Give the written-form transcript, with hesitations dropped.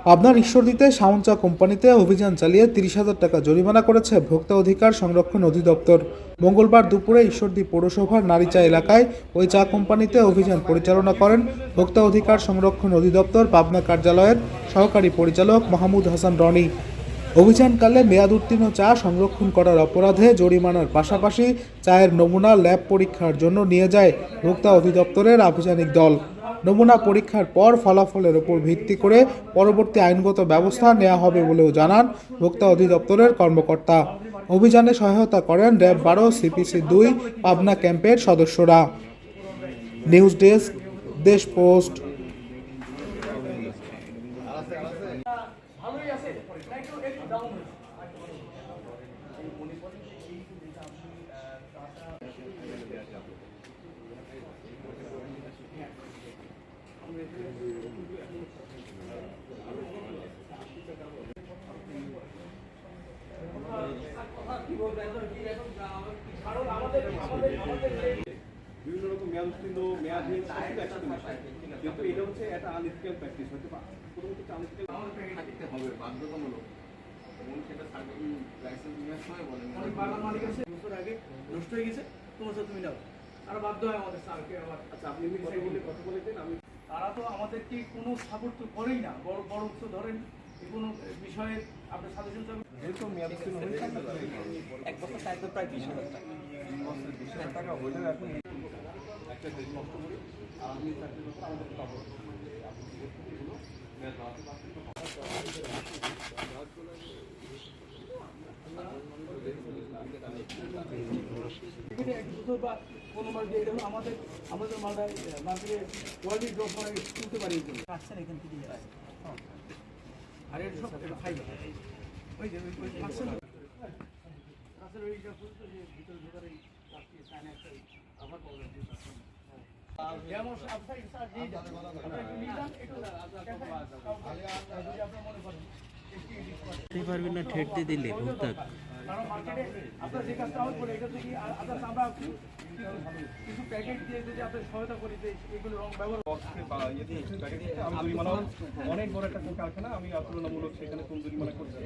পাবনার ঈশ্বরদীতে সাউন্ড চা কোম্পানিতে অভিযান চালিয়ে ৩০,০০০ টাকা জরিমানা করেছে ভোক্তা অধিকার সংরক্ষণ অধিদপ্তর। মঙ্গলবার দুপুরে ঈশ্বরদী পৌরসভার নারীচা এলাকায় ওই চা কোম্পানিতে অভিযান পরিচালনা করেন ভোক্তা অধিকার সংরক্ষণ অধিদপ্তর পাবনা কার্যালয়ের সহকারী পরিচালক মাহমুদ হাসান রনি। অভিযানকালে মেয়াদ উত্তীর্ণ চা সংরক্ষণ করার অপরাধে জরিমানার পাশাপাশি চায়ের নমুনা ল্যাব পরীক্ষার জন্য নিয়ে যায় ভোক্তা অধিদপ্তরের আভিযানিক দল। নমুনা পরীক্ষার পর ফলাফলের উপর ভিত্তি করে পরবর্তী আইনগত ব্যবস্থা নেওয়া হবে বলেও জানান ভোক্তা অধিদপ্তরের কর্মকর্তা। অভিযানে সহায়তা করেন র্যাব 12 সিপিসি 2 পাবনা ক্যাম্পের সদস্যরা। নিউজ ডেস্ক, দেশ পোস্ট। বিভিন্ন রকম মেয়াদ উত্তীর্ণ মেয়াদহীন কিন্তু এটা হচ্ছে একটা আনএথিক্যাল প্র্যাকটিস হয়তো কোনো কিছু আনএথিক্যাল থাকতে হবে বাধ্যতামূলক এবং সেটা লাইসেন্স নেওয়ার সময় বলেন বাগান মালিক আছে বছর আগে নষ্ট হয়ে গেছে তোমার সাথে তুমি নাও আর বাধ্য হয় আমাদের স্যারকে আবার আচ্ছা আপনি কথা বলে দেন আমি তারা তো আমাদেরকে কোনো সাপোর্ট তো করেই না বড় উৎস ধরেন কোনো বিষয়ে আপনার সাজেশন যেহেতু মেয়াদ উত্তীর্ণ হয়ে থাকে এক বছর সাইকেল প্রায় 20,000 টাকা 20,000 টাকা হলে এখন একটা দেশ নষ্ট করি আর আপনি চাকরির ব্যাপারে আমাদের কাপড় আমাদের মালটা মার্কেটে কোয়ালিটি ড্রপ করে তুলতে পারি আসছেন এখান থেকে আর এটা সব এটা ফাইবার ওই যে ওই আসছেন আসলে ওইটা বলতো যে ভিতরে ঢোকার এই প্লাস্টিক সাইন একটা আবার প্রবলেম যেমন আপনি স্যার দিয়ে নিলাম একটু আপনি মনে করেন পারবেন না ঠেট দিয়ে দিলে ভোক্তা কারণ মার্কেটে আপনার যে কাজটা হবে বলে এটা থেকে আদার্স আমরা কিছু প্যাকেট দিয়ে যদি আপনার সহায়তা করি যে এগুলো রং ব্যবহার অনেক বড় একটা কারখানা আমি তুলনামূলক সেখানে কম জরিমানা করছি